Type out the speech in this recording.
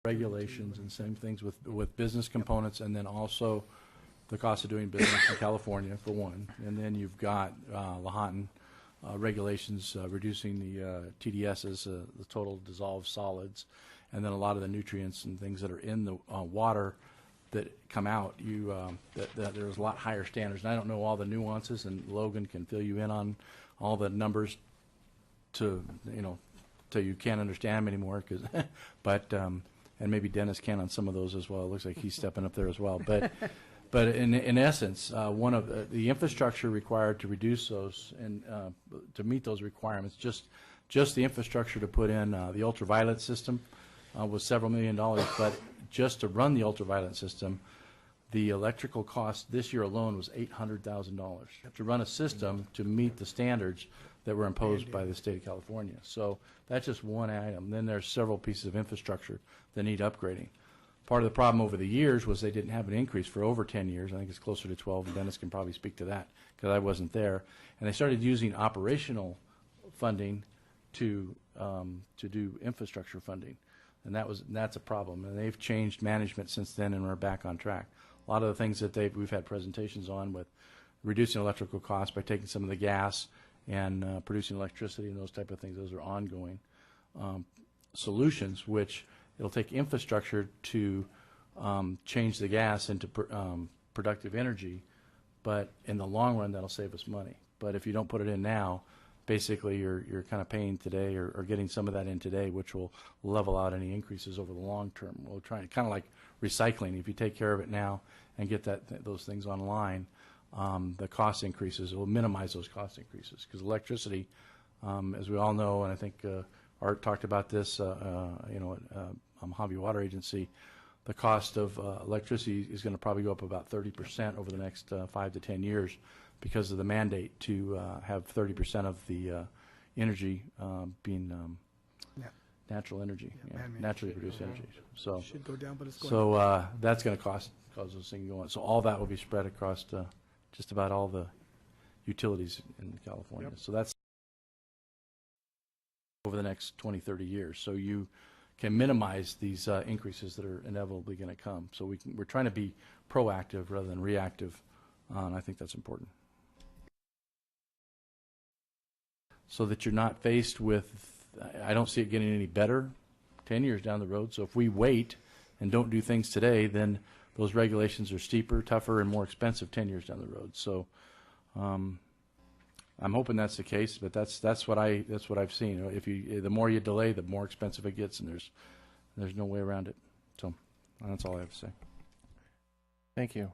regulations and same things with business components, and then also the cost of doing business in California, for one. And then you've got Lahontan regulations reducing the TDSs, the total dissolved solids, and then a lot of the nutrients and things that are in the water that come out. That there's a lot higher standards. And I don't know all the nuances, and Logan can fill you in on all the numbers till you can't understand them anymore. But and maybe Dennis can on some of those as well. It looks like he's stepping up there as well. But in essence, one of the infrastructure required to reduce those and to meet those requirements, just the infrastructure to put in the ultraviolet system was several $1 million. But just to run the ultraviolet system, the electrical cost this year alone was $800,000 to run a system to meet the standards that were imposed by the state of California. So that's just one item. Then there's several pieces of infrastructure that need upgrading. Part of the problem over the years was they didn't have an increase for over 10 years. I think it's closer to 12, and Dennis can probably speak to that because I wasn't there. And they started using operational funding to do infrastructure funding, and that's a problem. And they've changed management since then, and we're back on track. A lot of the things that we've had presentations on with reducing electrical costs by taking some of the gas and producing electricity and those type of things. Those are ongoing solutions, which it'll take infrastructure to change the gas into productive energy, but in the long run that'll save us money. But if you don't put it in now, basically you're kind of paying today or getting some of that in today, which will level out any increases over the long term. We'll try kind of like recycling. If you take care of it now and get those things online, the cost increases will minimize those cost increases, because electricity, as we all know, and I think Art talked about this, Mojave Water Agency, the cost of electricity is going to probably go up about 30% over the next 5 to 10 years because of the mandate to have 30% of the energy being natural energy, naturally produced energy. So should go down, but it's going so that's going to cause those things to go on. So all that will be spread across just about all the utilities in California. Yep. So that's over the next 20, 30 years. So you can minimize these increases that are inevitably going to come. So we're trying to be proactive rather than reactive, and I think that's important. So that you're not faced with, I don't see it getting any better 10 years down the road. So if we wait and don't do things today, then those regulations are steeper, tougher, and more expensive 10 years down the road. So I'm hoping that's the case, but that's what I've seen. The more you delay, the more expensive it gets, and there's no way around it. So that's all I have to say. Thank you.